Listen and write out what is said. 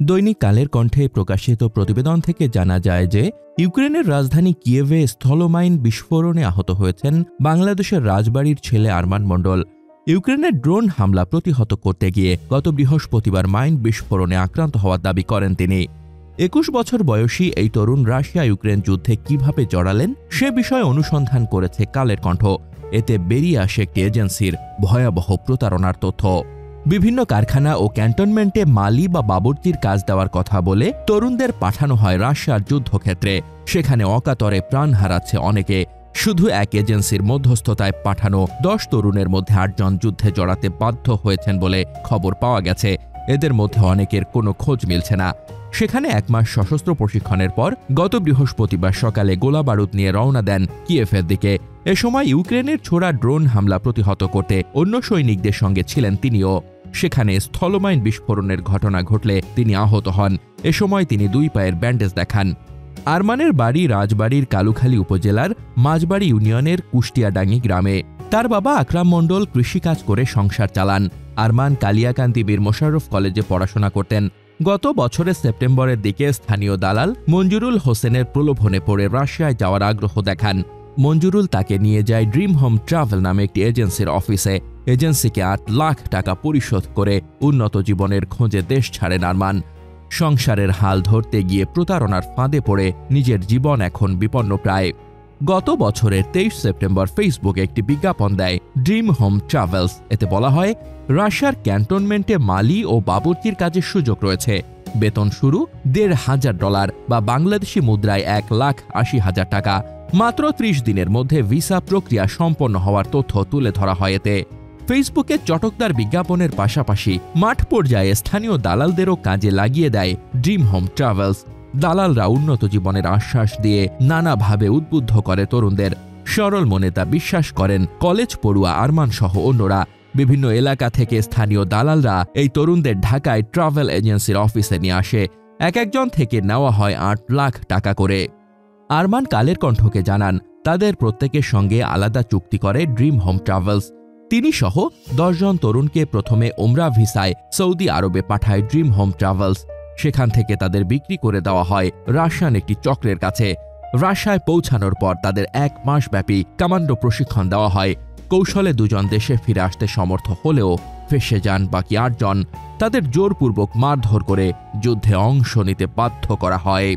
দৈনিক কালের কণ্ঠে প্রকাশিত প্রতিবেদন থেকে জানা যায় যে ইউক্রেনের রাজধানী কিয়েভে স্থলমাইন বিস্ফোরণে আহত হয়েছেন বাংলাদেশের রাজবাড়ির ছেলে আরমান মণ্ডল। ইউক্রেনের ড্রোন হামলা প্রতিহত করতে গিয়ে গত বৃহস্পতিবার মাইন বিস্ফোরণে আক্রান্ত হওয়ার দাবি করেন তিনি। ২১ বছর বয়সী এই তরুণ রাশিয়া ইউক্রেন যুদ্ধে কিভাবে জড়ালেন সে বিষয়ে অনুসন্ধান করেছে কালের কণ্ঠ। এতে বেরিয়ে আসে একটি এজেন্সির ভয়াবহ প্রতারণার তথ্য। বিভিন্ন কারখানা ও ক্যান্টনমেন্টে মালি বা বাবুর্চির কাজ দেওয়ার কথা বলে তরুণদের পাঠানো হয় রাশিয়ার যুদ্ধক্ষেত্রে। সেখানে অকাতরে প্রাণ হারাচ্ছে অনেকে। শুধু এক এজেন্সির মধ্যস্থতায় পাঠানো ১০ তরুণের মধ্যে ৮ জন যুদ্ধে জড়াতে বাধ্য হয়েছেন বলে খবর পাওয়া গেছে। এদের মধ্যে অনেকের কোনো খোঁজ মিলছে না। সেখানে ১ মাস সশস্ত্র প্রশিক্ষণের পর গত বৃহস্পতিবার সকালে গোলাবারুদ নিয়ে রওনা দেন কিয়েভের দিকে। এ সময় ইউক্রেনের ছোড়া ড্রোন হামলা প্রতিহত করতে অন্য সৈনিকদের সঙ্গে ছিলেন তিনিও। সেখানে স্থলমাইন বিস্ফোরণের ঘটনা ঘটলে তিনি আহত হন। এ সময় তিনি ২ পায়ের ব্যান্ডেজ দেখান। আরমানের বাড়ি রাজবাড়ির কালুখালী উপজেলার মাঝবাড়ি ইউনিয়নের কুষ্টিয়াডাঙ্গি গ্রামে। তার বাবা আকরাম মণ্ডল কৃষিকাজ করে সংসার চালান। আরমান কালিয়াকান্দি বীর মোশাররফ কলেজে পড়াশোনা করতেন। গত বছরের সেপ্টেম্বরের দিকে স্থানীয় দালাল মঞ্জুরুল হোসেনের প্রলোভনে পড়ে রাশিয়ায় যাওয়ার আগ্রহ দেখান। মঞ্জুরুল তাকে নিয়ে যায় ড্রিম হোম ট্রাভেল নামে একটি এজেন্সির অফিসে। এজেন্সিকে ৮ লাখ টাকা পরিশোধ করে উন্নত জীবনের খোঁজে দেশ ছাড়েন আরমান। সংসারের হাল ধরতে গিয়ে প্রতারণার ফাঁদে পড়ে নিজের জীবন এখন বিপন্নপ্রায়। গত বছরের ২৩ সেপ্টেম্বর ফেসবুকে একটি বিজ্ঞাপন দেয় ড্রিম হোম ট্রাভেলস। এতে বলা হয় রাশিয়ার ক্যান্টনমেন্টে মালি ও বাবুর্চির কাজের সুযোগ রয়েছে। বেতন শুরু $১,৫০০ বা বাংলাদেশি মুদ্রায় ১,৮০,০০০ টাকা। মাত্র ৩০ দিনের মধ্যে ভিসা প্রক্রিয়া সম্পন্ন হওয়ার তথ্য তুলে ধরা হয় এতে। ফেসবুকে চটকদার বিজ্ঞাপনের পাশাপাশি মাঠ পর্যায়ে স্থানীয় দালালদেরও কাজে লাগিয়ে দেয় ড্রিম হোম ট্রাভেলস। দালালরা উন্নত জীবনের আশ্বাস দিয়ে নানাভাবে উদ্বুদ্ধ করে তরুণদের। সরল মনে তা বিশ্বাস করেন কলেজ পড়ুয়া আরমান সহ অন্যরা। বিভিন্ন এলাকা থেকে স্থানীয় দালালরা এই তরুণদের ঢাকায় ট্রাভেল এজেন্সির অফিসে নিয়ে আসে। একজন থেকে নেওয়া হয় ৮ লাখ টাকা করে। আরমান কালের কণ্ঠকে জানান তাদের প্রত্যেকের সঙ্গে আলাদা চুক্তি করে ড্রিম হোম ট্রাভেলস। তিনি সহ ১০ জন তরুণকে প্রথমে ওমরা ভিসায় সৌদি আরবে পাঠায় ড্রিম হোম ট্রাভেলস। সেখান থেকে তাদের বিক্রি করে দেওয়া হয় রাশিয়ান একটি চক্রের কাছে। রাশিয়ায় পৌঁছানোর পর তাদের ১ মাসব্যাপী কমান্ডো প্রশিক্ষণ দেওয়া হয়। কৌশলে ২ জন দেশে ফিরে আসতে সমর্থ হলেও ফেঁসে যান বাকি ৮ জন। তাদের জোরপূর্বক মারধর করে যুদ্ধে অংশ নিতে বাধ্য করা হয়।